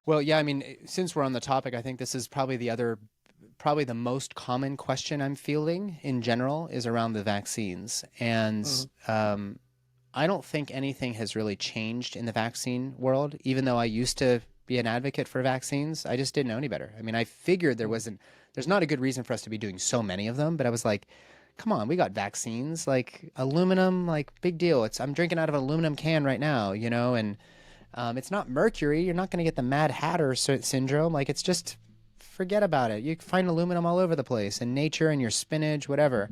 Well, yeah, I mean, since we're on the topic, I think this is probably the most common question I'm fielding in general is around the vaccines. And Mm, I don't think anything has really changed in the vaccine world, even though I used to be an advocate for vaccines. I just didn't know any better. I mean, I figured mm, there's not a good reason for us to be doing so many of them, but I was like, come on, we got vaccines, like aluminum, like big deal. I'm drinking out of an aluminum can right now, and it's not mercury. You're not going to get the Mad Hatter syndrome. Like it's just forget about it. You can find aluminum all over the place in nature and your spinach, whatever.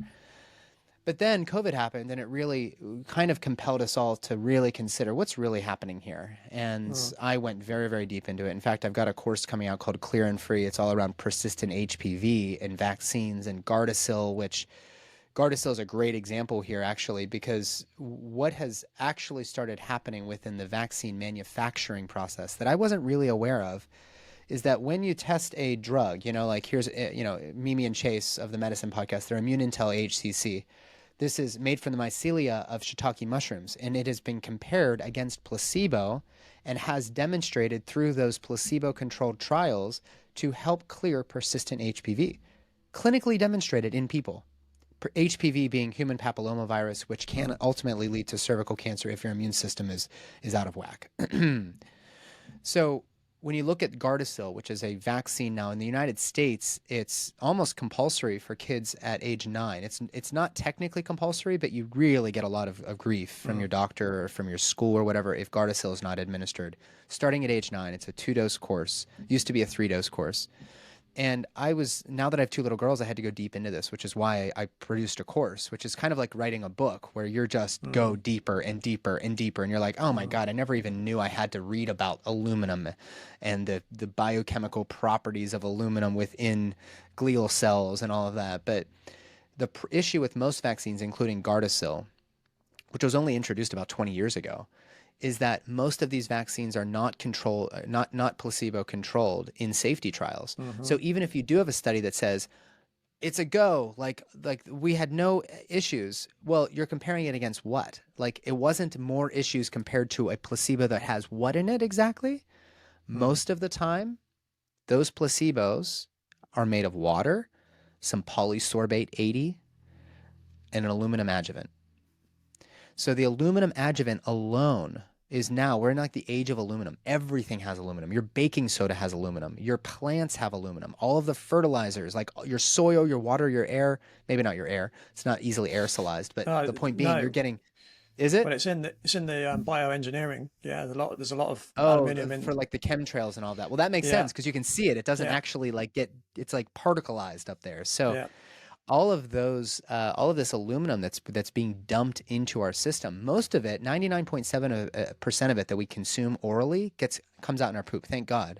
But then COVID happened and it really kind of compelled us all to really consider what's really happening here. And mm, I went very, very deep into it. In fact, I've got a course coming out called Clear and Free. It's all around persistent HPV and vaccines and Gardasil, which Gardasil is a great example here, actually, because what has actually started happening within the vaccine manufacturing process that I wasn't really aware of is that when you test a drug, like here's, Mimi and Chase of the Medicine Podcast, they're Immune Intel HCC. This is made from the mycelia of shiitake mushrooms, and it has been compared against placebo and has demonstrated through those placebo-controlled trials to help clear persistent HPV, clinically demonstrated in people. HPV being human papillomavirus, which can mm, ultimately lead to cervical cancer if your immune system is out of whack. So when you look at Gardasil, which is a vaccine now in the United States, it's almost compulsory for kids at age 9. It's not technically compulsory, but you really get a lot of grief from mm. your doctor or from your school or whatever if Gardasil is not administered. Starting at age 9, it's a 2-dose course. Used to be a 3-dose course. And now that I have 2 little girls, I had to go deep into this, which is why I produced a course, which is kind of like writing a book where you're just go Mm, deeper and deeper and deeper. And you're like, oh my mm, God, I never even knew I had to read about aluminum and the biochemical properties of aluminum within glial cells and all of that. But the issue with most vaccines, including Gardasil, which was only introduced about 20 years ago, is that most of these vaccines are not placebo controlled in safety trials. mhm, So even if you do have a study that says it's a go, like we had no issues, well, you're comparing it against what? Like it wasn't more issues compared to a placebo that has what in it exactly? mm. Most of the time, those placebos are made of water, some polysorbate 80, and an aluminum adjuvant. So the aluminum adjuvant alone is now, we're in like the age of aluminum. Everything has aluminum. Your baking soda has aluminum. Your plants have aluminum. All of the fertilizers, like your soil, your water, your air, maybe not your air. It's not easily aerosolized, but the point being, you're No. getting, is it? Well, it's in the bioengineering. Yeah, there's a lot of Oh, aluminium for in. like the chemtrails and all that. Well, that makes Yeah, sense because you can see it. It doesn't yeah, actually like it's like particleized up there. So yeah. all of this aluminum that's being dumped into our system, most of it, 99.7% of it that we consume orally comes out in our poop. Thank God.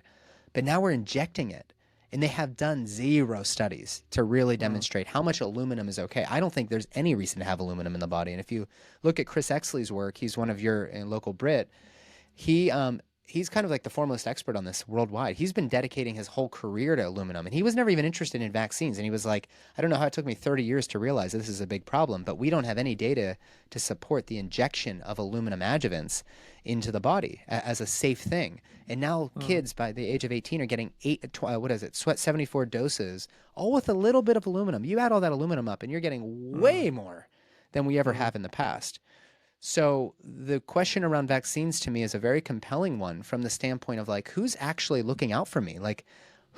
But now we're injecting it. And they have done zero studies to really Mm, demonstrate how much aluminum is okay. I don't think there's any reason to have aluminum in the body. And if you look at Chris Exley's work, he's one of your local Brit. He's kind of like the foremost expert on this worldwide. He's been dedicating his whole career to aluminum, and he was never even interested in vaccines. And he was like, I don't know how it took me 30 years to realize this is a big problem, but we don't have any data to support the injection of aluminum adjuvants into the body as a safe thing. And now mm, kids by the age of 18 are getting what is it, 74 doses, all with a little bit of aluminum. You add all that aluminum up, and you're getting mm, way more than we ever mm, have in the past. So the question around vaccines to me is a very compelling one from the standpoint of like, who's actually looking out for me? Like,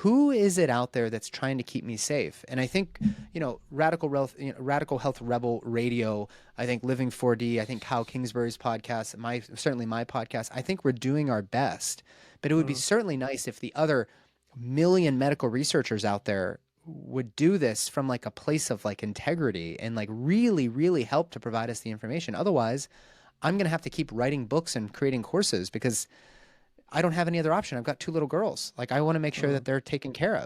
who is it out there that's trying to keep me safe? And I think, Radical Health Rebel Radio, I think Living 4D, I think Kyle Kingsbury's podcast, certainly my podcast, I think we're doing our best. But it would be mm, certainly nice if the other million medical researchers out there would do this from like a place of like integrity and like really, really help to provide us the information. Otherwise, I'm going to have to keep writing books and creating courses because I don't have any other option. I've got 2 little girls. Like I want to make sure that mm. they're taken care